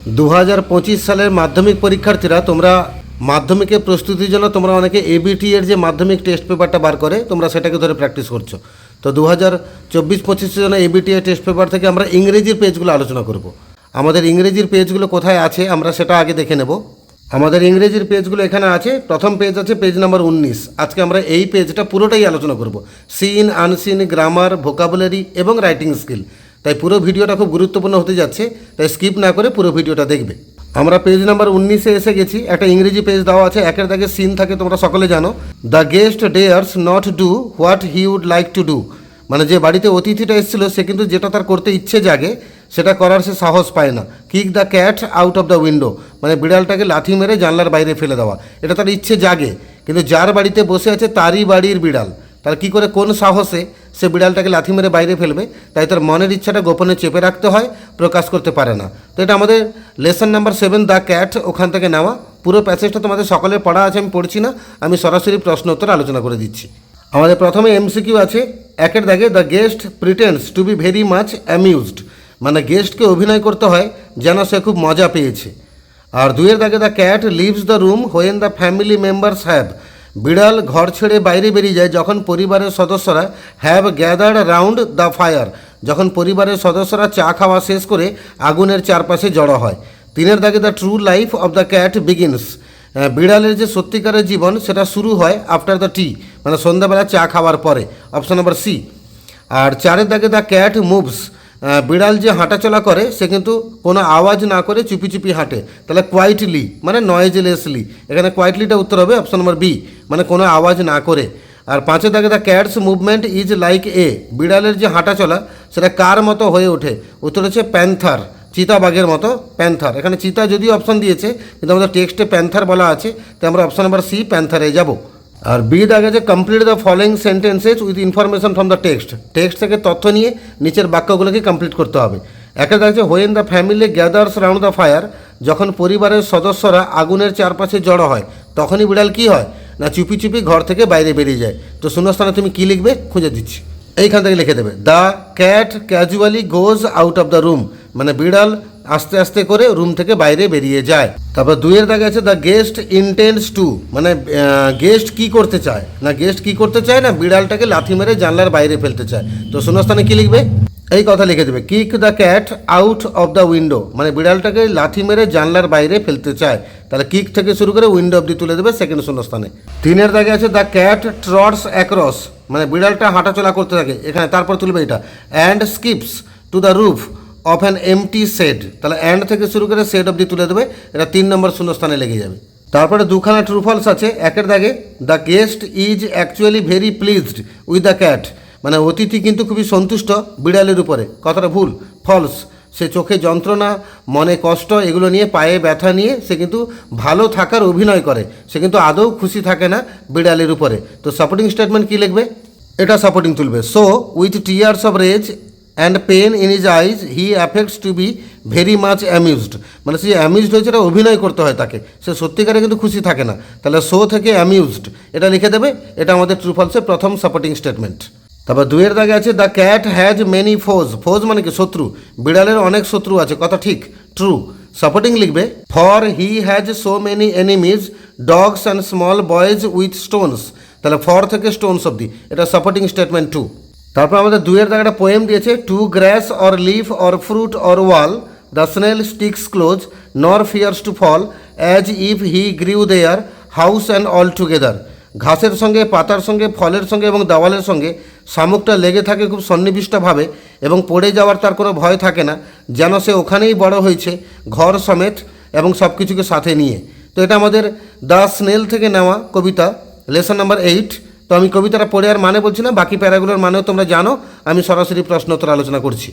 2025 সালের মাধ্যমিক পরীক্ষার্থীরা তোমরা মাধ্যমিকের প্রস্তুতির জন্য তোমরা অনেকে এবিটি এর যে মাধ্যমিক টেস্ট পেপারটা বার করে তোমরা সেটাকে ধরে প্র্যাকটিস করছো। তো 2024-25 জন্য এবিটি এর টেস্ট পেপার থেকে আমরা ইংরেজির পেজগুলো আলোচনা করব। আমাদের ইংরেজির পেজগুলো কোথায় আছে আমরা সেটা আগে দেখে নেব। আমাদের ইংরেজির পেজগুলো এখানে আছে। প্রথম পেজ আছে পেজ নাম্বার 19। আজকে আমরা এই পেজটা পুরোটাই আলোচনা করব। সিন, আনসিন, গ্রামার, ভোকাবুলারি এবং রাইটিং স্কিল। তাই পুরো ভিডিওটা খুব গুরুত্বপূর্ণ হতে যাচ্ছে, তাই স্কিপ না করে পুরো ভিডিওটা দেখবে। আমরা পেজ নাম্বার 19-এ এসে গেছি। একটা ইংরেজি পেজ দেওয়া আছে, একের দাগে সিন থাকে, তোমরা সকলে জানো। The guest dares not do what he would like to do, মানে যে বাড়িতে অতিথিটা এসেছিল সে কিন্তু যেটা তার করতে ইচ্ছে জাগে সেটা করার সে সাহস পায় না। Kick the cat out of the window, মানে বিড়ালটাকে লাথি মেরে জানলার বাইরে ফেলে দেওয়া। এটা তার ইচ্ছে জাগে, কিন্তু যার বাড়িতে বসে আছে তারই বাড়ির বিড়াল, তার কী করে কোন সাহসে সে বিড়ালটাকে লাথি মেরে বাইরে ফেলবে, তাই তার মনের ইচ্ছাটা গোপনে চেপে রাখতে হয়, প্রকাশ করতে পারে না। তো এটা আমাদের লেসন নাম্বার 7 দ্য ক্যাট, ওখান থেকে নেওয়া। পুরো প্যাসেজটা তোমাদের সকলের পড়া আছে, আমি পড়ছি না, আমি সরাসরি প্রশ্ন উত্তর আলোচনা করে দিচ্ছি। আমাদের প্রথমে এমসিকিউ আছে, একের দাগে the guest pretends to be very much amused, মানে গেস্টকে অভিনয় করতে হয় যেন সে খুব মজা পেয়েছে। আর দুইয়ের দাগে the cat leaves the room when the family members have, বিড়াল ঘর ছেড়ে বাইরে বেরিয়ে যায় যখন পরিবারের সদস্যরা have gathered round the fire, যখন পরিবারের সদস্যরা চা খাওয়া শেষ করে আগুনের চারপাশে জড়ো হয়। তিনের দাগে the true life of the cat begins, বিড়ালের যে সত্যিকারের জীবন সেটা শুরু হয় আফটার দ্য টি, মানে সন্ধ্যাবেলা চা খাওয়ার পরে, অপশন নাম্বার সি। আর চারের দাগে দ্য ক্যাট মুভস, বিড়াল যে হাঁটাচলা করে সে কিন্তু কোনো আওয়াজ না করে চুপি চুপি হাঁটে, তাহলে কোয়াইটলি মানে নয়েজলেসলি, এখানে কোয়াইটলিটা উত্তর হবে অপশন নম্বর বি, মানে কোনো আওয়াজ না করে। আর পাঁচের দাগে the cat's movement is like a, বিড়ালের যে হাঁটাচলা সেটা কার মতো হয়ে ওঠে, উত্তর হচ্ছে প্যান্থার, চিতাবাঘের মতো প্যান্থার। এখানে চিতা যদিও অপশন দিয়েছে কিন্তু আমাদের টেক্সটে প্যান্থার বলা আছে, তাই আমরা অপশন নাম্বার সি প্যান্থারে যাব। আর বি দাগে যে complete the following sentences with information from the text থেকে তথ্য নিয়ে নিচের বাক্যগুলোকে কমপ্লিট করতে হবে। একে দাগে when the family gathers round the fire, যখন পরিবারের সদস্যরা আগুনের চারপাশে জড়ো হয় তখনই বিড়াল কী হয় না চুপি চুপি ঘর থেকে বাইরে বেরিয়ে যায়। তো শূন্যস্থানে তুমি কী লিখবে খুঁজে দিচ্ছি, এইখান থেকে লিখে দেবে the cat casually goes out of the room, মানে বিড়াল আস্তে আস্তে করে রুম থেকে বাইরে বেরিয়ে যায়। তারপর দুইয়ের দাগে আছে দ্য গেস্ট ইন্টেন্ডস টু, মানে গেস্ট কি করতে চায় না, গেস্ট কি করতে চায় না বিড়ালটাকে লাথি মেরে জানলার বাইরে ফেলতে চায়। তো শূন্যস্থানে কি লিখবে এই কথা লিখে দেবে kick the cat out of the window, মানে বিড়ালটাকে লাথি মেরে জানলার বাইরে ফেলতে চায়, তাহলে কিক থেকে শুরু করে উইন্ডো অবধি তুলে দেবে সেকেন্ড শূন্যস্থানে। তিনের দাগে আছে দ্য ক্যাট ট্রটস অ্যাক্রস, মানে বিড়ালটা হাঁটাচলা করতে থাকে, এখানে তারপর তুলবে এটা and skips to the roof of an empty shed, তাহলে অ্যান্ড থেকে শুরু করে শেড অবধি তুলে দেবে, এটা 3 নম্বর শূন্যস্থানে লেগে যাবে। তারপরে দুখানা ট্রু ফলস আছে। একের দাগে the guest is actually very pleased with the cat, মানে অতিথি কিন্তু খুবই সন্তুষ্ট বিড়ালের উপরে, কথাটা ভুল, ফলস। সে চোখে যন্ত্রণা, মনে কষ্ট, এগুলো নিয়ে পায়ে ব্যথা নিয়ে সে কিন্তু ভালো থাকার অভিনয় করে, সে কিন্তু আদৌ খুশি থাকে না বিড়ালের উপরে। তো সাপোর্টিং স্টেটমেন্ট কী লিখবে, এটা সাপোর্টিং তুলবে। So with tears of rage and pain in his eyes he affects to be very much amused, মানে সে অ্যামিউজড হয়েছে, এটা অভিনয় করতে হয় তাকে, সে সত্যিকারে কিন্তু খুশি থাকে না, তাহলে সো থেকে অ্যামিউজড এটা লিখে দেবে। এটা আমাদের ট্রু ফলসের প্রথম সাপোর্টিং স্টেটমেন্ট। তারপর দুইয়ের দাগে আছে দ্য ক্যাট হ্যাজ মেনি ফোজ, ফোজ মানে কি শত্রু, বিড়ালের অনেক শত্রু আছে, কথা ঠিক, ট্রু। সাপোর্টিং লিখবে for he has so many enemies dogs and small boys with Stones, তাহলে ফর থেকে স্টোনস অবধি, এটা সাপোর্টিং স্টেটমেন্ট 2। তারপর আমাদের দুইয়ের দাগে একটা পোয়েম দিয়েছে to grass or leaf or fruit or wall the snail sticks close nor fears to fall as if he grew there house and all together, ঘাসের সঙ্গে, পাতার সঙ্গে, ফলের সঙ্গে এবং দেওয়ালের সঙ্গে শামুকটা লেগে থাকে খুব সন্নিবিষ্টভাবে এবং পড়ে যাওয়ার তার কোনো ভয় থাকে না, যেন সে ওখানেই বড় হয়েছে ঘর সমেত এবং সব কিছুকে সাথে নিয়ে। তো এটা আমাদের দ্য স্নেল থেকে নেওয়া কবিতা, লেসন নাম্বার 8। তো আমি কবিতাটা পড়ে আর মানে বলছি না, বাকি প্যারাগুলোর মানেও তোমরা জানো, আমি সরাসরি প্রশ্ন উত্তর আলোচনা করছি।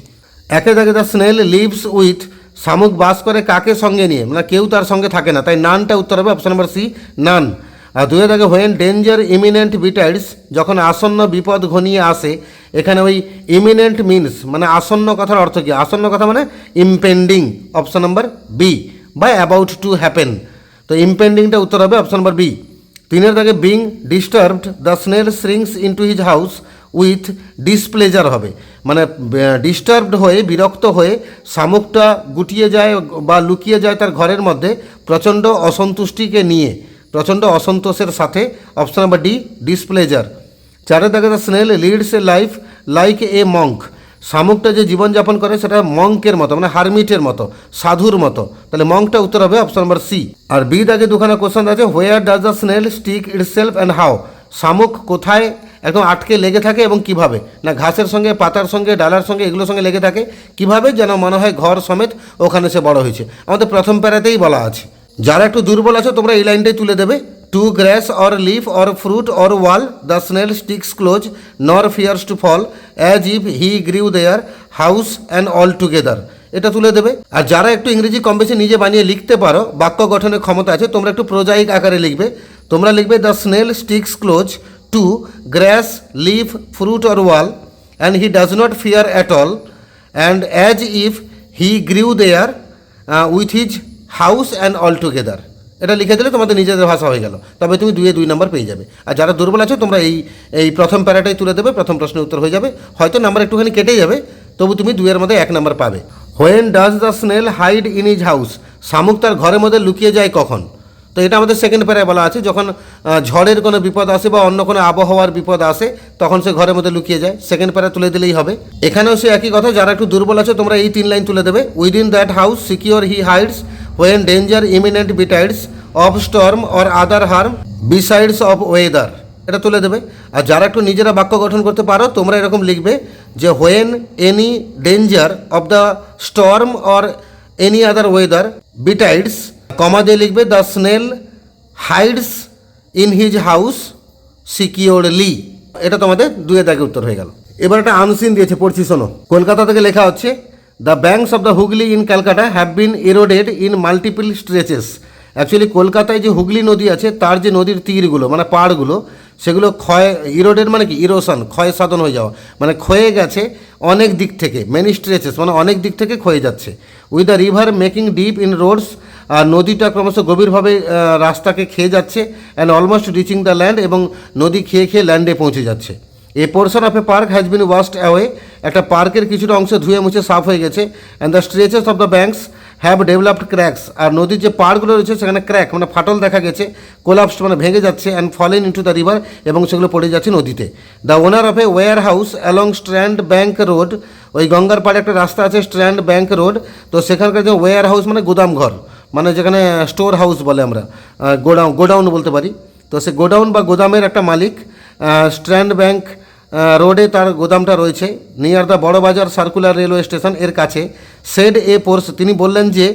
একে দাগে দ্য স্নেল লিভস উইথ, শামুক বাস করে কাকে সঙ্গে নিয়ে, মানে কেউ তার সঙ্গে থাকে না, তাই নানটা উত্তর হবে অপশন নাম্বার সি, নান। আর দুয়ে দাগে হোয়েন ডেঞ্জার ইমিনেন্ট বিটাইডস, যখন আসন্ন বিপদ ঘনিয়ে আসে, এখানে ওই ইমিনেন্ট মিনস মানে আসন্ন কথার অর্থ কী, আসন্ন কথা মানে ইমপেন্ডিং, অপশন নাম্বার বি, বা অ্যাবাউট টু হ্যাপেন, তো ইমপেন্ডিংটা উত্তর হবে অপশন নাম্বার বি। তিনের দাগে being disturbed the snail shrinks into his house with displeasure হবে, মানে ডিস্টার্বড হয়ে বিরক্ত হয়ে শামুকটা গুটিয়ে যায় বা লুকিয়ে যায় তার ঘরের মধ্যে প্রচণ্ড অসন্তুষ্টিকে নিয়ে, প্রচণ্ড অসন্তোষের সাথে। Option number D, displeasure. চারে দেখে the snail leads a life like a monk, শামুকটা যে জীবনযাপন করে সেটা মঙ্কের মতো, মানে হারমিটের মতো, সাধুর মতো। তাহলে মঙ্কটা উত্তর হবে অপশন নাম্বার সি। আর বি দাগে দুখানা কোশ্চেন আছে, where does the snail stick itself and how, শামুক কোথায় একদম আটকে লেগে থাকে এবং কিভাবে, না ঘাসের সঙ্গে, পাতার সঙ্গে, ডালার সঙ্গে, এগুলোর সঙ্গে লেগে থাকে, কিভাবে যেন মনে হয় ঘর সমেত ওখানে সে বড় হয়েছে। আমাদের প্রথম প্যারাতেই বলা আছে। যারা একটু দুর্বল আছে তোমরা এই লাইনটাই তুলে দেবে, to grass or leaf or fruit or wall the snail sticks close nor fears to fall as if he grew there house and all together, এটা তুলে দেবে। আর যারা একটু ইংরেজি কম বেশি নিজে বানিয়ে লিখতে পারো, বাক্য গঠনের ক্ষমতা আছে, তোমরা একটু প্রোজাইক আকারে লিখবে। তোমরা লিখবে the snail sticks close to grass leaf fruit or wall and he does not fear at all and as if he grew there with his house and all together. এটা লিখে দিলে তোমাদের নিজেদের ভাষা হয়ে গেল, তবে তুমি 2 নম্বর পেয়ে যাবে। আর যারা দুর্বল আছে তোমরা এই প্রথম প্যারাটাই তুলে দেবে, প্রথম প্রশ্নের উত্তর হয়ে যাবে। হয়তো নাম্বার একটুখানি কেটে যাবে, তবু তুমি 2 মধ্যে 1 নম্বর পাবে। When does the snail hide in his house, শামুক তার ঘরের মধ্যে লুকিয়ে যায় কখন? তো এটা আমাদের সেকেন্ড প্যারায় বলা আছে, যখন ঝড়ের কোনো বিপদ আসে বা অন্য কোনো আবহাওয়ার বিপদ আসে তখন সে ঘরের মধ্যে লুকিয়ে যায়। সেকেন্ড প্যারা তুলে দিলেই হবে। এখানেও সে একই কথা, যারা একটু দুর্বল আছে তোমরা এই 3 লাইন তুলে দেবে। Within that house secure he hides when danger imminent betides of storm or other harm besides of weather, এটা তুলে দেবে। আর যারা একটু নিজেরা বাক্য গঠন করতে পারো তোমরা এরকম লিখবে যে when any danger of the storm or any other weather betides, comma দিয়ে লিখবে the snail hides in his house securely. এটা তোমাদের 2 দাগে উত্তর হয়ে গেল। এবার একটা আনসিন দিয়েছে, পড়ছি শোনো। কলকাতা থেকে লেখা হচ্ছে, the banks of the Hooghly in Calcutta have been eroded in multiple stretches. Actually কলকাতায় যে হুগলি নদী আছে তার যে নদীর তীরগুলো মানে পাড়গুলো, সেগুলো ইরোডেড মানে কি ইরোশন, ক্ষয় সাধন হয়ে যাওয়া, মানে ক্ষয়ে গেছে অনেক দিক থেকে। মেনি স্ট্রেচেস মানে অনেক দিক থেকে ক্ষয়ে যাচ্ছে। With the river making deep inroads, আর নদীটা ক্রমশ গভীরভাবে রাস্তাকে খেয়ে যাচ্ছে। And almost reaching the land, এবং নদী খেয়ে খেয়ে ল্যান্ডে পৌঁছে যাচ্ছে। A portion of a park has been washed away, একটা পার্কের কিছুটা অংশ ধুয়ে মুছে সাফ হয়ে গেছে। And the stretches of the banks have developed cracks, আর নদীর যে পাড়গুলো রয়েছে সেখানে ক্র্যাক মানে ফাটল দেখা গেছে, কোলাপসড মানে ভেঙে যাচ্ছে। And fallen into the river, এবং সেগুলো পড়ে যাচ্ছে নদীতে। The owner of a warehouse along Strand Bank Road, ওই গঙ্গার পাড়ে একটা রাস্তা আছে স্ট্র্যান্ড ব্যাঙ্ক রোড, তো সেখানকার যে ওয়্যার হাউস মানে গুদাম ঘর, মানে যেখানে স্টোর হাউস বলে আমরা, গোডাউন বলতে পারি। তো সে গোডাউন বা গোদামের একটা মালিক স্ট্র্যান্ড ব্যাঙ্ক রোডে তার গোদামটা রয়েছে, near the Burrabazar circular railway station এর কাছে। সেড এ পোর্শন, তিনি বললেন যে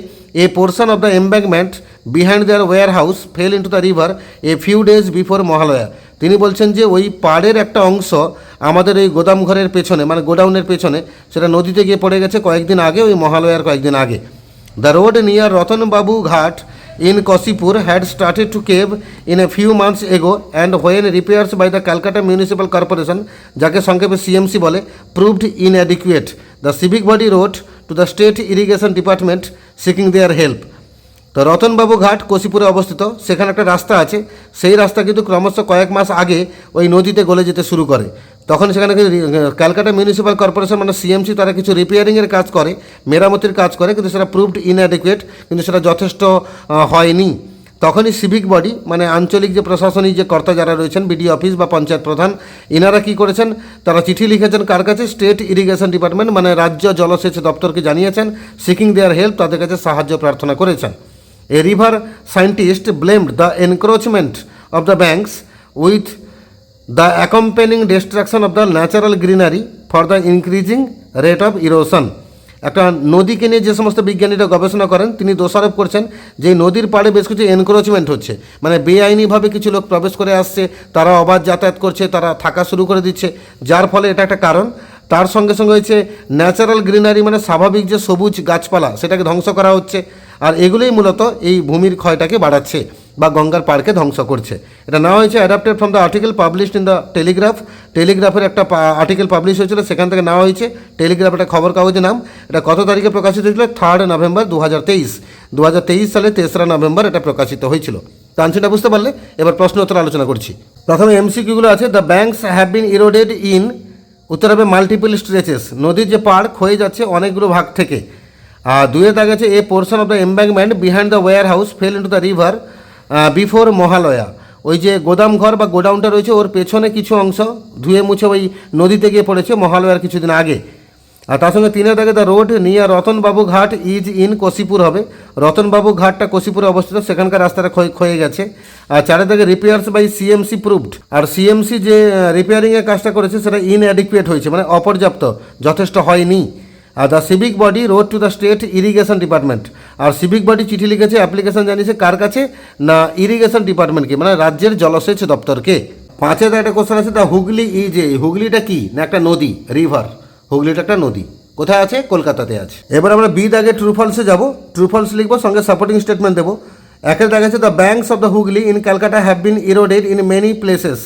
a portion of the embankment behind their warehouse fell into the river a few days before Mahalaya. তিনি বলছেন যে ওই পাড়ের একটা অংশ আমাদের এই গোদাম ঘরের পেছনে মানে গোডাউনের পেছনে সেটা নদীতে গিয়ে পড়ে গেছে কয়েকদিন আগে, ওই মহালয়ার কয়েকদিন আগে। দ্য রোড নিয়ার রতনবাবু ঘাট in Kosipur had started to cave in a few months ago, and when repairs by the Calcutta Municipal Corporation, যাকে সংক্ষেপে CMC বলে, proved inadequate, the civic body wrote to the state irrigation department seeking their help. তো রতনবাবু ঘাট কশিপুরে অবস্থিত, সেখানে একটা রাস্তা আছে, সেই রাস্তা কিন্তু ক্রমশ কয়েক মাস আগে ওই নদীতে গলে যেতে শুরু করে। তখন সেখানে ক্যালকাটা মিউনিসিপ্যাল কর্পোরেশন মানে সিএমসি তারা কিছু রিপেয়ারিংয়ের কাজ করে, মেরামতির কাজ করে, কিন্তু সেটা প্রুভড ইনঅ্যাডিকুয়েট, কিন্তু সেটা যথেষ্ট হয়নি। তখনই সিভিক বডি মানে আঞ্চলিক যে প্রশাসনিক যে কর্তা যারা রয়েছেন, বিডিও অফিস বা পঞ্চায়েত প্রধান, ইনারা কী করেছেন, তারা চিঠি লিখেছেন কার কাছে? স্টেট ইরিগেশন ডিপার্টমেন্ট মানে রাজ্য জলসেচ দপ্তরকে জানিয়েছেন, সিকিং দেয়ার হেল্প, তাদের কাছে সাহায্য প্রার্থনা করেছেন। A river scientist blamed the encroachment of the banks with the accompanying destruction of the natural greenery for the increasing rate of erosion. একটা নদীকে নিয়ে যে সমস্ত বিজ্ঞানীরা গবেষণা করেন তিনি দোষারোপ করছেন যে নদীর পাড়ে বেশ কিছু এনক্রোচমেন্ট হচ্ছে, মানে বেআইনিভাবে কিছু লোক প্রবেশ করে আসছে, তারা অবাধ যাতায়াত করছে, তারা থাকা শুরু করে দিচ্ছে, যার ফলে এটা একটা কারণ। তার সঙ্গে সঙ্গে হচ্ছে ন্যাচারাল গ্রিনারি মানে স্বাভাবিক যে সবুজ গাছপালা সেটাকে ধ্বংস করা হচ্ছে, আর এগুলোই মূলত এই ভূমির ক্ষয়টাকে বাড়াচ্ছে বা গঙ্গার পাড়কে ধ্বংস করছে। এটা নেওয়া হয়েছে adapted from the article published in the Telegraph. টেলিগ্রাফের একটা আর্টিকেল পাবলিশ হয়েছিল, সেখান থেকে নেওয়া হয়েছে। টেলিগ্রাফ একটা খবর কাগজের নাম। এটা কত তারিখে প্রকাশিত হয়েছিল? 3 নভেম্বর 2023। 2023 সালে 3 নভেম্বর এটা প্রকাশিত হয়েছিল। তো আনসারটা বুঝতে পারলে, এবার প্রশ্ন উত্তর আলোচনা করছি। প্রথমে এমসিকিউগুলো আছে। The banks have been eroded in উত্তর হবে মাল্টিপল স্ট্রেচেস, নদীর যে পাড় ক্ষয়ে যাচ্ছে অনেকগুলো ভাগ থেকে। আর দুয়ের দাগে আছে a portion of the embankment behind the warehouse fell into the river before Mahalaya. ওই যে গোদাম ঘর বা গোডাউনটা রয়েছে ওর পেছনে কিছু অংশ ধুয়ে মুছে ওই নদীতে গিয়ে পড়েছে মহালয়ার কিছুদিন আগে। আর তার সঙ্গে তিনের দাগে দ্য রোড নিয়ার রতনবাবু ঘাট ইজ ইন কোশিপুর হবে, রতনবাবু ঘাটটা কোশিপুরে অবস্থিত, সেখানকার রাস্তাটা ক্ষয়ে গেছে। আর চারের দাগে রিপেয়ার্স বাই সিএমসি প্রুভড, আর সিএমসি যে রিপেয়ারিংয়ের কাজটা করেছে সেটা ইনঅ্যাডিকুয়েট হয়েছে, মানে অপর্যাপ্ত, যথেষ্ট হয়নি। আর the civic body wrote to the state irrigation department, আর সিভিক বডি চিঠি লিখেছে, অ্যাপ্লিকেশন জানিয়েছে কার কাছে না ইরিগেশন ডিপার্টমেন্টকে, মানে রাজ্যের জলসেচ দপ্তরকে। পাঁচের একটা কোশ্চেন আছে দ্য হুগলি ইজ এ, হুগলিটা কি না একটা নদী, রিভার, হুগলিটা একটা নদী, কোথায় আছে কলকাতাতে আছে। এবার আমরা বি দাগে ট্রু ফলসে যাব, ট্রু ফলস লিখবো, সঙ্গে সাপোর্টিং স্টেটমেন্ট দেবো। একের দাগে আছে the banks of the Hooghly in Calcutta have been eroded in many places,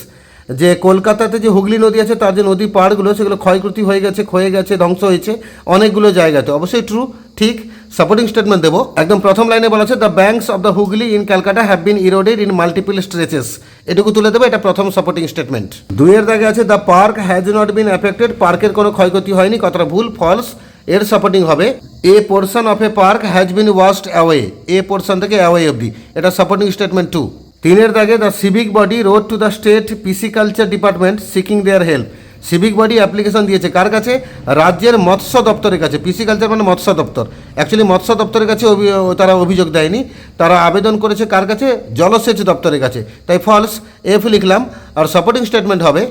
যে কলকাতাতে যে হুগলি নদী আছে তার যে নদী পাড়গুলো সেগুলো ক্ষয়ক্ষতি হয়ে গেছে, ক্ষয়ে গেছে, ধ্বংস হয়েছে অনেকগুলো জায়গাতে, অবশ্যই ট্রু, ঠিক। সাপোর্টিং স্টেটমেন্ট দেবো, একদম প্রথম লাইনে বলা আছে the banks of the Hooghly in Calcutta have been eroded in multiple stretches, এটুকু তুলে দেবো, এটা প্রথম সাপোর্টিং স্টেটমেন্ট। দুইয়ের দাগে আছে the park has not been affected, পার্কের কোনো ক্ষয়ক্ষতি হয়নি, কথাটা ভুল, ফলস। এর সাপোর্টিং হবে a portion of a park has been washed away, a portion থেকে অ্যাওয়ে অবধি, এটা সাপোর্টিং স্টেটমেন্ট 2। তিনের দাগে the civic body wrote to the state pisciculture department seeking their help, civic body application দিয়েছে কার কাছে, রাজ্যের মৎস্য দপ্তরের কাছে, পিসিকালচার মানে মৎস্য দপ্তর, অ্যাকচুয়ালি মৎস্য দপ্তরের কাছে তারা অভিযোগ দেয়নি, তারা আবেদন করেছে কার কাছে, জলসেচ দপ্তরের কাছে, তাই ফলস, এফ লিখলাম। আর সাপোর্টিং স্টেটমেন্ট হবে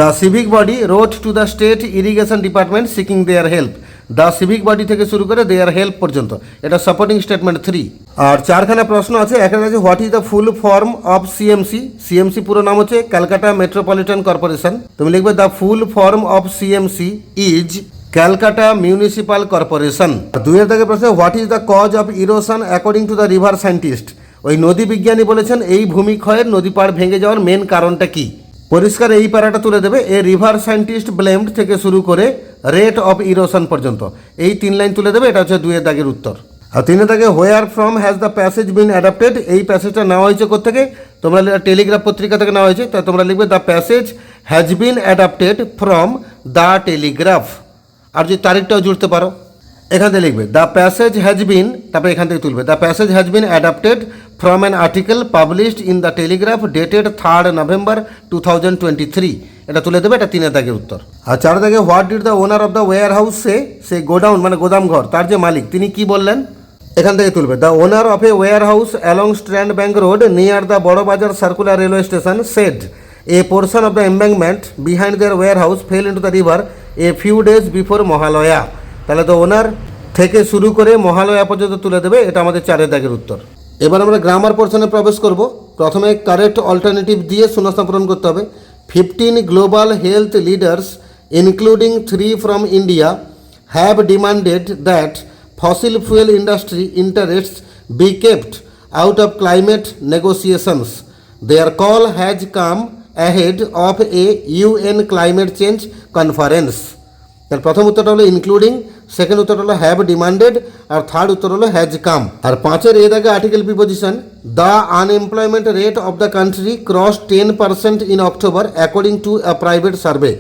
the civic body wrote to the state irrigation department seeking their help, the civic body থেকে শুরু করে দেয়ার হেল্প পর্যন্ত, এটা সাপোর্টিং স্টেটমেন্ট 3। আর চারখানা প্রশ্ন আছে, একটা আছে what is the full form of CMC, CMC পুরো নাম হচ্ছে ক্যালকাটা মেট্রোপলিটন কর্পোরেশন, তুমি লিখবে the full form of CMC is Calcutta Municipal Corporation. দুইয়ের থেকে প্রশ্ন what is the cause of erosion according to the river scientist, ওই নদী বিজ্ঞানী বলেছেন এই ভূমিক্ষয়ের, নদী পাড় ভেঙে যাওয়ার মেন কারণটা কি, পরিষ্কার এই প্যারাটা তুলে দেবে, এ রিভার সায়েন্টিস্ট ব্লেমড থেকে শুরু করে রেট অফ ইরোশন পর্যন্ত, এই 3 লাইন তুলে দেবে, এটা হচ্ছে দুইয়ের দাগের উত্তর। আর 3 দাগে where from has the passage been adapted, এই প্যাসেজটা নেওয়া হয়েছে কোথেকে, তোমরা টেলিগ্রাফ পত্রিকা থেকে নেওয়া হয়েছে, তাই তোমরা লিখবে the passage has been adapted from the Telegraph. আর যদি তারিখটাও জুড়তে পারো এখান থেকে লিখবে দ্য প্যাসেজ হ্যাজ বিন, তারপরে এখান থেকে তুলবে the passage has been adapted from an article published in the Telegraph dated 3rd November 2023, এটা তুলে দেবে, এটা 3 দাগের উত্তর। আর 4 দাগে what did the owner of the warehouse say godown মানে গোদাম ঘর, তার যে মালিক তিনি কি বললেন, এখান থেকে তুলবে the owner of a warehouse along Strand Bank Road near the Burrabazar circular railway station said a portion of the embankment behind their warehouse fell into the river a few days before Mahalaya, তাহলে তো ওনার থেকে শুরু করে মহালয়া পর্যন্ত তুলে দেবে, এটা আমাদের 4 দাগের উত্তর। এবার আমরা গ্রামার পোর্শনে প্রবেশ করব, প্রথমে কারেক্ট অল্টারনেটিভ দিয়ে শূন্যস্থান পূরণ করতে হবে। 15 global health leaders including 3 from India have demanded that fossil fuel industry interests be kept out of climate negotiations, their call has come ahead of a UN climate change conference. তার প্রথম উত্তরটা হলো including, second উত্তরটা হলো have demanded, R third উত্তর হলো has come. আর 5-এর এ দাগে article preposition the unemployment rate of the country cross 10% in October according to a private survey,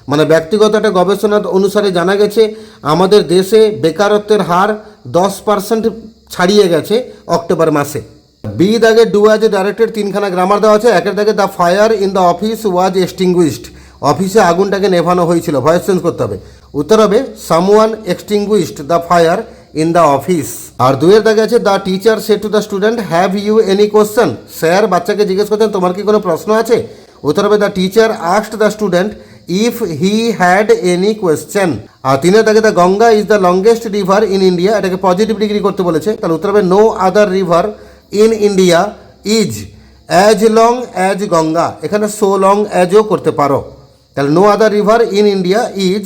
মানে ব্যক্তিগত একটা গবেষণা অনুসারে জানা গেছে আমাদের দেশে বেকারত্বের হার 10% ছাড়িয়ে গেছে অক্টোবর মাসে। বি দাগে ডু অ্যাজ এ ডাইরেক্টেড 3খানা গ্রামার দেওয়া আছে, একের দাগে the fire in the office was extinguished, অফিসে আগুনটাকে নেভানো হয়েছিল, ভয়েস চেঞ্জ করতে হবে, উত্তর হবে someone extinguished the fire in the office. আর 2-এর দাগে আছে the teacher said to the student have you any question, sir বাচ্চাকে জিজ্ঞেস করছেন তোমার কি কোনো প্রশ্ন আছে, উত্তর হবে the teacher asked the student if he had any question. আর 3-এর দাগে the Ganga is the longest river in India, এটাকে পজিটিভ ডিগ্রি করতে বলেছে, তাহলে উত্তর হবে no other river in India is as long as Ganga, এখানে সো লং অ্যাজও করতে পারো, তাহলে no other river in India is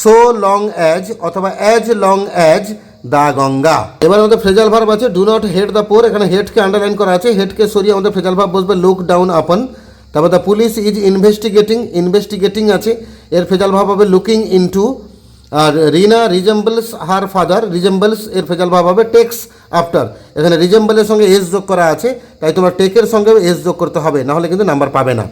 so long as অথবা as long as the Ganga. এবার আমাদের ফ্রেজাল ভার্ব আছে do not head the poor, এখানে হেডকে আন্ডারলাইন করা আছে, হেডকে সরিয়ে আমাদের ফ্রেজাল ভার্ব বসবে লুক ডাউন আপন। তারপর the police is investigating, investigating আছে, এর ফ্রেজাল ভার্ব হবে লুকিং ইনটু। আর রিনা রিজেম্বলস হার ফাদার, রিজেম্বলস এর ফ্রেজাল ভার্ব হবে টেক্স আফটার, এখানে রিজেম্বলের সঙ্গে এস যোগ করা আছে, তাই তোমার টেকের সঙ্গে এস যোগ করতে হবে, নাহলে কিন্তু নাম্বার পাবে না।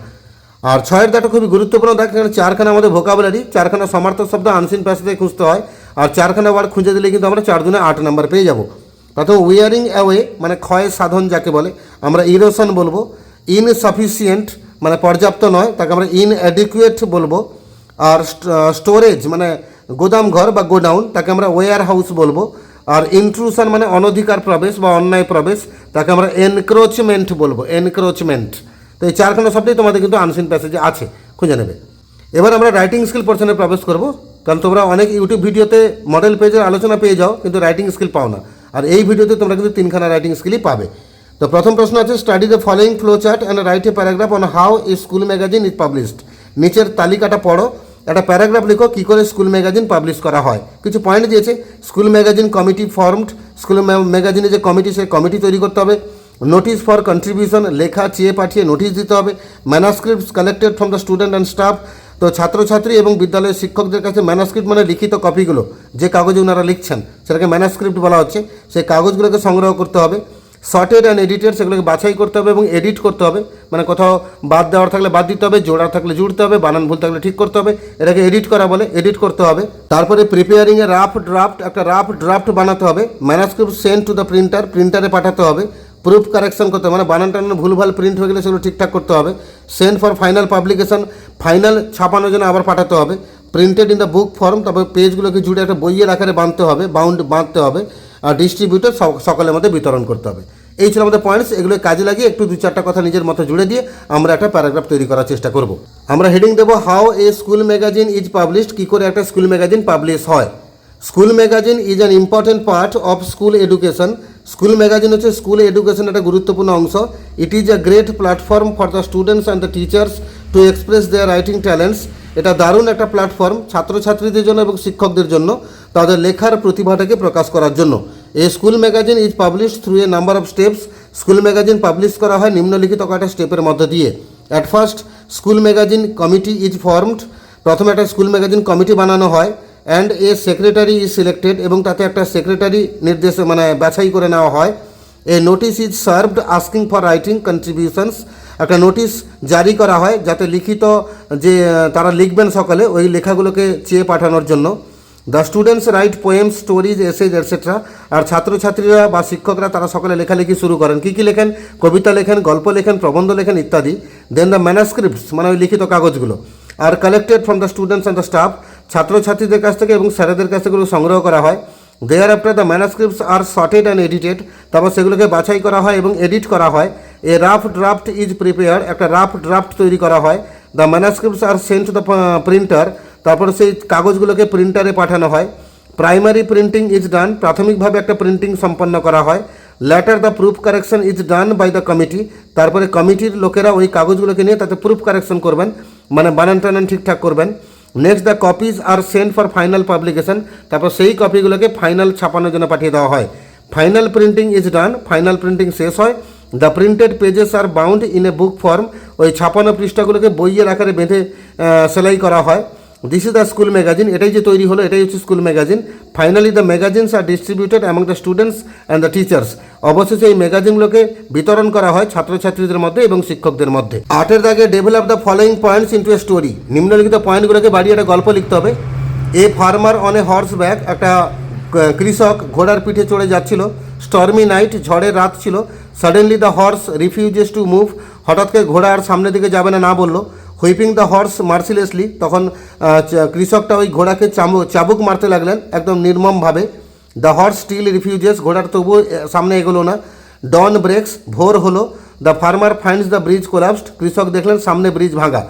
আর ছয়ের দাটা খুবই গুরুত্বপূর্ণ, দেখ এখানে চারখানা আমাদের ভোকাবুলারি, চারখানা সমার্থক শব্দ আনসিন প্যাসেজ থেকে খুঁজতে হয়, আর চারখানা ওয়ার্ড খুঁজে দিলে কিন্তু আমরা 4 দুনে 8 নাম্বার পেয়ে যাব। প্রথম উইয়ারিং অ্যাওয়ে মানে ক্ষয় সাধন যাকে বলে, আমরা ইরোশন বলবো। ইনসাফিসিয়েন্ট মানে পর্যাপ্ত নয়, তাকে আমরা ইনঅ্যাডিকুয়েট বলবো। আর স্টোরেজ মানে গোদাম ঘর বা গোডাউন, তাকে আমরা ওয়্যার হাউস বলবো। আর ইন্ট্রুশন মানে অনধিকার প্রবেশ বা অন্যায় প্রবেশ, তাকে আমরা এনক্রোচমেন্ট বলবো, এনক্রোচমেন্ট। তো এই চারখানা শব্দই তোমাদের কিন্তু আনসিন প্যাসেজে আছে, খুঁজে নেবে। এবার আমরা রাইটিং স্কিল পোর্শনে প্রবেশ করব, কারণ তোমরা অনেক ইউটিউব ভিডিওতে মডেল পেজের আলোচনা পেয়ে যাও, কিন্তু রাইটিং স্কিল পাও না। আর এই ভিডিওতে তোমরা কিন্তু 3খানা রাইটিং স্কিলই পাবে। তো প্রথম প্রশ্ন আছে, study the following flow chart and write a paragraph on how a school magazine is published. নিচের তালিকাটা পড়ো, একটা প্যারাগ্রাফ লিখো কী করে স্কুল ম্যাগাজিন পাবলিশ করা হয়। কিছু পয়েন্ট দিয়েছে, school magazine committee formed, school ম্যাগাজিনে যে কমিটি সেই কমিটি তৈরি করতে হবে। নোটিশ ফর কন্ট্রিবিউশন, লেখা চেয়ে পাঠিয়ে নোটিশ দিতে হবে। Manuscripts collected from the student and staff, তো ছাত্রছাত্রী এবং বিদ্যালয়ের শিক্ষকদের কাছে ম্যানাস্ক্রিপ্ট মানে লিখিত কপিগুলো, যে কাগজে ওনারা লিখছেন সেটাকে ম্যানাস্ক্রিপ্ট বলা হচ্ছে, সেই কাগজগুলোকে সংগ্রহ করতে হবে। শর্টেড অ্যান্ড এডিটেড, সেগুলোকে বাছাই করতে হবে এবং এডিট করতে হবে, মানে কোথাও বাদ দেওয়ার থাকলে বাদ দিতে হবে, জোড়া থাকলে জুড়তে হবে, বানান ভুল থাকলে ঠিক করতে হবে, এটাকে এডিট করা বলে, এডিট করতে হবে। তারপরে প্রিপেয়ারিং এ রাফ ড্রাফট, একটা রাফ ড্রাফট বানাতে হবে। Manuscript send to the printer, প্রিন্টারে পাঠাতে হবে। প্রুফ কারেকশন করতে হবে, মানে বানান টানান ভুলভাল প্রিন্ট হয়ে গেলে সেগুলো ঠিকঠাক করতে হবে। Send for final publication, final ছাপানোর জন্য আবার পাঠাতে হবে। Printed in the book form, তারপর পেজগুলোকে জুড়ে একটা বইয়ের আকারে বাঁধতে হবে, বাঁধতে হবে। আর ডিস্ট্রিবিউটর সকলের মধ্যে বিতরণ করতে হবে। এই ছিল আমাদের পয়েন্টস, এগুলো কাজে লাগিয়ে একটু 2-4টা কথা নিজের মতো জুড়ে দিয়ে আমরা একটা প্যারাগ্রাফ তৈরি করার চেষ্টা করব। আমরা হেডিং দেবো how a school magazine is published, কী করে একটা স্কুল ম্যাগাজিন পাবলিশ হয়। School magazine is an important part of school education, school magazine হচ্ছে স্কুল এডুকেশন একটা গুরুত্বপূর্ণ অংশ। It is a great platform for the students and the teachers to express their writing talents, এটা দারুণ একটা platform ছাত্রছাত্রীদের জন্য এবং শিক্ষকদের জন্য তাদের লেখার প্রতিভাটাকে প্রকাশ করার জন্য। A school magazine is published through a number of steps, school magazine publish করা হয় নিম্নলিখিত কয়েকটা স্টেপের মধ্য দিয়ে। At first school magazine committee is formed, প্রথমে একটা স্কুল ম্যাগাজিন কমিটি বানানো হয়। And a secretary is selected, এবং তাতে একটা সেক্রেটারি নির্দেশে মানে বাছাই করে নেওয়া হয়। A notice is served asking for writing contributions, একটা নোটিশ জারি করা হয় যাতে লিখিত যে তারা লিখবেন সকালে ওই লেখাগুলোকে চেয়ে পাঠানোর জন্য। The students write poems, stories, essays etcetera, আর ছাত্রছাত্রীরা বা শিক্ষকরা তারা সকালে লেখালেখি শুরু করেন। কী কী লেখেন? কবিতা লেখেন, গল্প লেখেন, প্রবন্ধ লেখেন ইত্যাদি। দেন দ্য ম্যানাস্ক্রিপ্টস মানে ওই লিখিত কাগজগুলো are collected from the students and the staff, ছাত্রছাত্রীদের কাছ থেকে এবং স্যারেদের কাছ থেকে সংগ্রহ করা হয়। Thereafter the manuscripts are sorted and edited, তারপর সেগুলোকে বাছাই করা হয় এবং এডিট করা হয়। A rough draft is prepare, একটা রাফ ড্রাফট তৈরি করা হয়। The manuscripts are sent to the printer, তারপরে সেই কাগজগুলোকে প্রিন্টারে পাঠানো হয়। প্রাইমারি প্রিন্টিং ইজ ডান, প্রাথমিকভাবে একটা প্রিন্টিং সম্পন্ন করা হয়। Later the proof correction is done by the committee, তারপরে কমিটির লোকেরা ওই কাগজগুলোকে নিয়ে তাতে প্রুফ কারেকশন করবেন, মানে বানান টানান ঠিকঠাক করবেন। Next the copies are sent for final publication, তারপর সেই কপিগুলোকে ফাইনাল ছাপানোর জন্য পাঠিয়ে দেওয়া হয়। Final printing is done, final printing শেষ হয়। The printed pages are bound in a book form, ওই ছাপানো পৃষ্ঠাগুলোকে বইয়ের আকারে বেঁধে সেলাই করা হয়। This is the school magazine, এটাই যে তৈরি হলো এটাই হচ্ছে school magazine. Finally the magazines are distributed among the students and the teachers, অবশেষে এই ম্যাগাজিনগুলোকে বিতরণ করা হয় ছাত্রছাত্রীদের মধ্যে এবং শিক্ষকদের মধ্যে। 8 দাগে develop the following points into a story, নিম্নলিখিত পয়েন্টগুলোকে বাড়িয়ে একটা গল্প লিখতে হবে। A farmer on a horse back, একটা কৃষক ঘোড়ার পিঠে চড়ে যাচ্ছিল। স্টর্মি নাইট, ঝড়ের রাত ছিল। Suddenly the horse refuses to move, হঠাৎ করে ঘোড়া আর সামনের দিকে যাবে না বললো। হুইপিং দ্য হর্স মার্সিলেসলি, তখন কৃষকটা ওই ঘোড়াকে চাবুক মারতে লাগলেন একদম নির্মমভাবে। দ্য হর্স স্টিল রিফিউজেস, ঘোড়ার তবুও সামনে এগোলো না। ডন ব্রেক্স, ভোর হলো। The farmer finds the bridge collapsed, কৃষক দেখলেন সামনে ব্রিজ ভাঙা।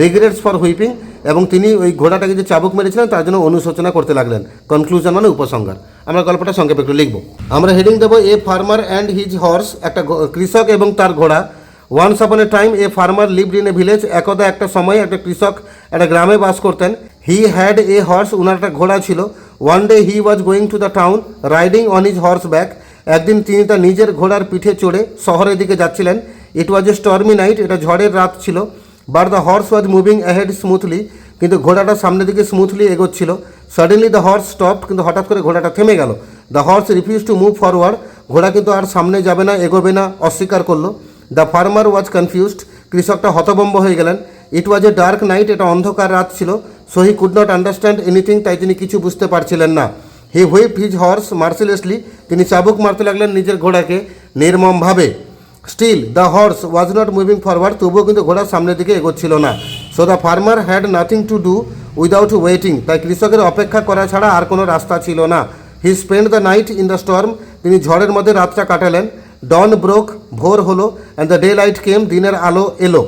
রিগ্রেটস ফর হুইপিং, এবং তিনি ওই ঘোড়াটাকে যে চাবুক মেরেছিলেন তার জন্য অনুশোচনা করতে লাগলেন। কনক্লুশন মানে উপসংহার। আমরা গল্পটা সংক্ষেপে একটু লিখব। আমরা হেডিং দেবো a farmer and his horse, একটা কৃষক এবং তার ঘোড়া। Once upon a time a farmer lived in a village, একদা একটা সময় একটা কৃষক একটা গ্রামে বাস করতেন। হি হ্যাড এ হর্স, ওনার একটা ঘোড়া ছিল। One day he was going to the town riding on his horse back, একদিন তিনি তার নিজের ঘোড়ার পিঠে চড়ে শহরের দিকে যাচ্ছিলেন। ইট ওয়াজ এ স্টর্মি নাইট, এটা ঝড়ের রাত ছিল। But the horse was moving ahead smoothly, কিন্তু ঘোড়াটা সামনের দিকে স্মুথলি এগোচ্ছিল। সাডেনলি দ্য হর্স স্টপড, কিন্তু হঠাৎ করে ঘোড়াটা থেমে গেল। The horse refuse to move forward, ঘোড়া কিন্তু আর সামনে যাবে না, এগোবে না, অস্বীকার করলো। দ্য ফার্মার ওয়াজ কনফিউজড, কৃষকটা হতভম্ব হয়ে গেলেন। ইট ওয়াজ এ ডার্ক নাইট, এটা অন্ধকার রাত ছিল। So he could not understand anything, তাই তিনি কিছু বুঝতে পারছিলেন না। He whip his horse mercilessly, তিনি চাবুক মারতে লাগলেন নিজের ঘোড়াকে নির্মমভাবে। Still the horse was not moving forward, তবুও কিন্তু ঘোড়া সামনের দিকে এগোচ্ছিল না। So the farmer had nothing to do without waiting, তাই কৃষকের অপেক্ষা করা ছাড়া আর কোনো রাস্তা ছিল না। He spend the night in the storm, তিনি ঝড়ের মধ্যে রাতটা কাটালেন। ডন ব্রোক, ভোর হলো, and the daylight came, দিনের আলো এলো।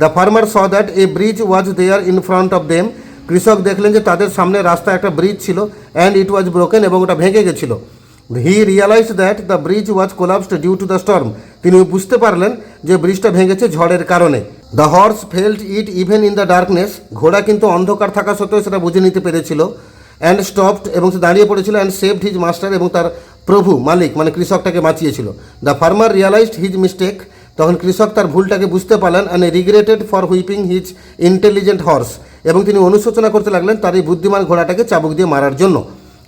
The farmer saw that a bridge was there in front of them, কৃষক দেখলেন যে তাদের সামনে রাস্তা একটা ব্রিজ ছিল, অ্যান্ড ইট ওয়াজ ব্রোকেন, এবং ওটা ভেঙে গেছিলো। He realise that the bridge was collapsed due to the storm, তিনি বুঝতে পারলেন যে ব্রিজটা ভেঙেছে ঝড়ের কারণে। The horse felt it even in the darkness, ঘোড়া কিন্তু অন্ধকার থাকা সত্ত্বেও সেটা বুঝে নিতে পেরেছিল। অ্যান্ড স্টপড, এবং সে দাঁড়িয়ে পড়েছিল। অ্যান্ড সেভড হিজ মাস্টার, এবং তার প্রভু মালিক মানে কৃষকটাকে বাঁচিয়েছিল। The farmer realised his mistake, তখন কৃষক তার ভুলটাকে বুঝতে পারলেন। And regretted for whipping his intelligent horse, এবং তিনি অনুশোচনা করতে লাগলেন তার এই বুদ্ধিমান ঘোড়াটাকে চাবুক দিয়ে মারার জন্য।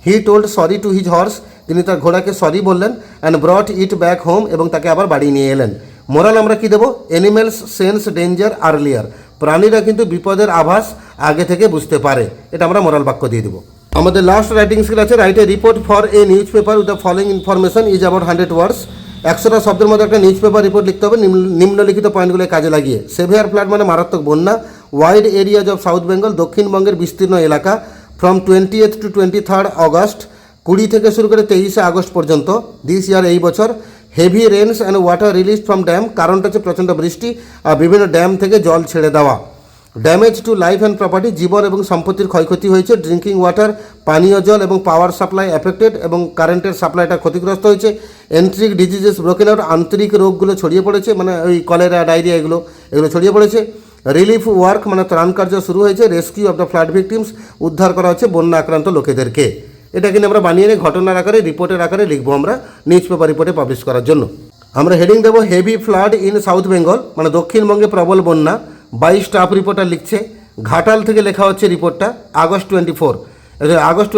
He told sorry to his horse, তিনি তার ঘোড়াকে সরি বললেন। And brought it back home, এবং তাকে আবার বাড়ি নিয়ে এলেন। মোরাল আমরা কি দেবো? অ্যানিমেলস সেন্স ডেঞ্জার আর্লিয়ার, প্রাণীরা কিন্তু বিপদের আভাস আগে থেকে বুঝতে পারে, এটা আমরা মোরাল বাক্য দিয়ে দেবো। আমাদের লাস্ট রাইটিং স্কিল আছে write a report for a news paper with the following information is about 100 ওয়ার্ডস। 100টা শব্দের মধ্যে একটা নিউজ পেপার রিপোর্ট লিখতে হবে নিম্নলিখিত পয়েন্টগুলো কাজে লাগিয়ে। সেভিয়ার ফ্লাড মানে মারাত্মক বন্যা। Wide areas of South Bengal, দক্ষিণবঙ্গের বিস্তীর্ণ এলাকা। From 20th to 23rd August, 20 থেকে শুরু করে 23শে আগস্ট পর্যন্ত। দিস ইয়ার, এই বছর। Heavy rains and water release from dam, কারণটা হচ্ছে প্রচণ্ড বৃষ্টি আর বিভিন্ন ড্যাম থেকে জল ছেড়ে দেওয়া। Damage to life and property, জীবন এবং সম্পত্তির ক্ষয়ক্ষতি হয়েছে। ড্রিঙ্কিং ওয়াটার, পানীয় জল এবং পাওয়ার সাপ্লাই অ্যাফেক্টেড, এবং কারেন্টের সাপ্লাইটা ক্ষতিগ্রস্ত হয়েছে। এন্ট্রিক ডিজিজেস ব্রোকেন আউট, আন্তরিক রোগগুলো ছড়িয়ে পড়েছে, মানে ওই কলেরা, ডায়রিয়া, এগুলো ছড়িয়ে পড়েছে। রিলিফ ওয়ার্ক মানে ত্রাণ কার্য শুরু হয়েছে। Rescue of the flood victims, উদ্ধার করা হচ্ছে বন্যা আক্রান্ত লোকেদেরকে। এটা কিন্তু আমরা বানিয়ে নিয়ে ঘটনার আকারে, রিপোর্টের আকারে লিখবো আমরা নিউজ পেপার রিপোর্টে পাবলিশ করার জন্য। আমরা হেডিং দেবো heavy flood in south Bengal, মানে দক্ষিণবঙ্গে প্রবল বন্যা। 22 স্টাফ রিপোর্টার লিখছে। ঘাটাল থেকে লেখা হচ্ছে রিপোর্টটা। আগস্ট 24, আগস্ট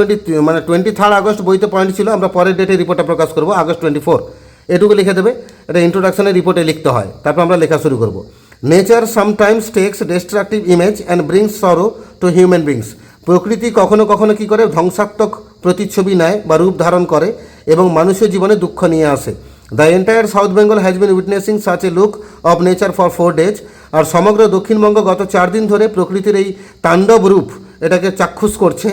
23rd আগস্ট বইতে পয়েন্ট ছিল, আমরা পরের ডেটে রিপোর্টটা প্রকাশ করবো। আগস্ট 24 এটুকু লিখে দেবে। এটা ইন্ট্রোডাকশনের রিপোর্টে লিখতে হয়, তারপর আমরা লেখা শুরু করব। Nature sometimes takes destructive image and brings sorrow to human beings, প্রকৃতি কখনো কখনো কী করে ধ্বংসাত্মক প্রতিচ্ছবি নেয় বা রূপ ধারণ করে এবং মানুষের জীবনে দুঃখ নিয়ে আসে। The entire south Bengal has been witnessing such a look of nature for 4 days, আর সমগ্র দক্ষিণবঙ্গ গত 4 দিন ধরে প্রকৃতির এই তাণ্ডব রূপ এটাকে চাক্ষুষ করছে।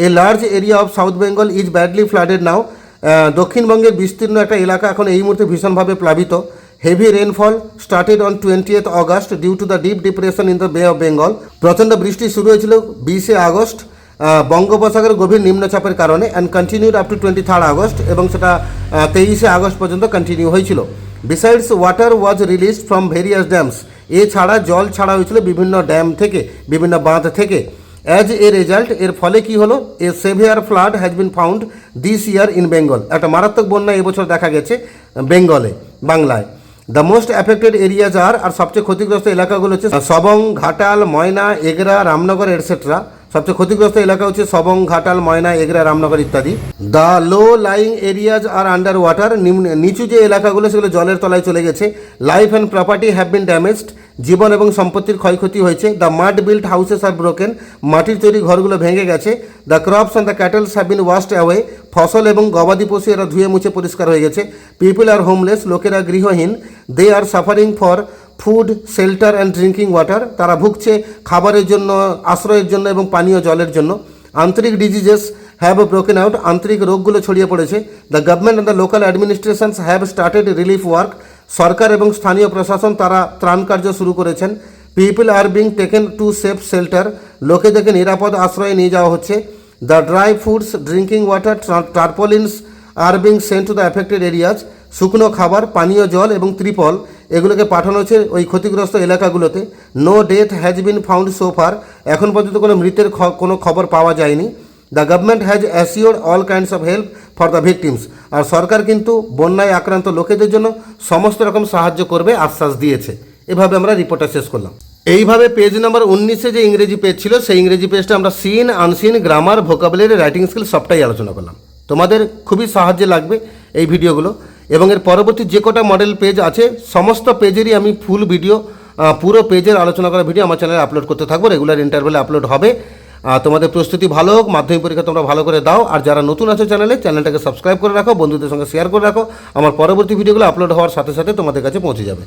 A large area of South Bengal is badly flooded now, দক্ষিণবঙ্গের বিস্তীর্ণ একটা এলাকা এখন এই মুহূর্তে ভীষণভাবে প্লাবিত। Heavy rainfall started on 20th August due to the deep depression in the Bay of Bengal, প্রচণ্ড বৃষ্টি শুরু হয়েছিল 20শে আগস্ট বঙ্গোপসাগরের গভীর নিম্নচাপের কারণে। And continued up to 23rd August, এবং সেটা 23শে আগস্ট পর্যন্ত কন্টিনিউ হয়েছিল। Besides water was release from various dams, এছাড়া জল ছাড়া হয়েছিল বিভিন্ন ড্যাম থেকে, বিভিন্ন বাঁধ থেকে। অ্যাজ এ রেজাল্ট, এর ফলে কি হলো? A severe flood has been found this year in Bengal, একটা মারাত্মক বন্যা এবছর দেখা গেছে বেঙ্গলে, বাংলায়। The most affected areas are, আর সবচেয়ে ক্ষতিগ্রস্ত এলাকাগুলো হচ্ছে সবং, ঘাটাল, ময়না, এগরা, রামনগর এটসেট্রা। সবচেয়ে ক্ষতিগ্রস্ত এলাকা হচ্ছে সবং, ঘাটাল, ময়না, এগরা, রামনগর ইত্যাদি। The low lying areas are under water, নিচু যে এলাকাগুলো সেগুলো জলের তলায় চলে গেছে। Life and property have been damaged, জীবন এবং সম্পত্তির ক্ষয়ক্ষতি হয়েছে। The mud built houses are broken, মাটির তৈরি ঘরগুলো ভেঙে গেছে। The crops and the cattles have been washed away, ফসল এবং গবাদি পশু এরা ধুয়ে মুছে পরিষ্কার হয়ে গেছে। পিপল আর হোমলেস, লোকেরা গৃহহীন। They are suffering for food, shelter and drinking water, তারা ভুগছে খাবারের জন্য, আশ্রয়ের জন্য এবং পানীয় জলের জন্য। আন্তরিক ডিজিজেস হ্যাভ ব্রোকেন আউট, আন্তরিক রোগগুলো ছড়িয়ে পড়েছে। The government and the local administrations have started relief work, সরকার এবং স্থানীয় প্রশাসন তারা ত্রাণ কার্য শুরু করেছেন। People are being taken to safe shelter, লোকেদেরকে নিরাপদ আশ্রয়ে নিয়ে যাওয়া হচ্ছে। The dry foods, drinking water, tarpaulins are being sent to the affected areas, শুকনো খাবার, পানীয় জল এবং ত্রিপল এগুলোকে পাঠানো হচ্ছে ওই ক্ষতিগ্রস্ত এলাকাগুলোতে। No death has been found so far, এখন পর্যন্ত কোনো মৃতের কোনো খবর পাওয়া যায়নি। The government has assured all kinds of help for the victims, আর সরকার কিন্তু বন্যায় আক্রান্ত লোকেদের জন্য সমস্ত রকম সাহায্য করবে আশ্বাস দিয়েছে। এভাবে আমরা রিপোর্টটা শেষ করলাম। এইভাবে পেজ নাম্বার 19-এ যে ইংরেজি পেজ ছিল সেই ইংরেজি পেজটা আমরা seen, unseen, grammar, vocabulary, writing skill সবটাই আলোচনা করলাম। তোমাদের খুবই সাহায্যে লাগবে এই ভিডিওগুলো, এবং এর পরবর্তী যে কটা মডেল পেজ আছে সমস্ত পেজেরই আমি ফুল ভিডিও পুরো পেজের আলোচনা করা ভিডিও আমার চ্যানেলে আপলোড করতে থাকবো, রেগুলার ইন্টারভ্যালে আপলোড হবে। তোমাদের প্রস্তুতি ভালো হোক, মাধ্যমিক পরীক্ষা তোমরা ভালো করে দাও। আর যারা নতুন আছো চ্যানেলটাকে সাবস্ক্রাইব করে রাখো, বন্ধুদের সঙ্গে শেয়ার করে রাখো। আমার পরবর্তী ভিডিওগুলো আপলোড হওয়ার সাথে সাথে তোমাদের কাছে পৌঁছে যাবে।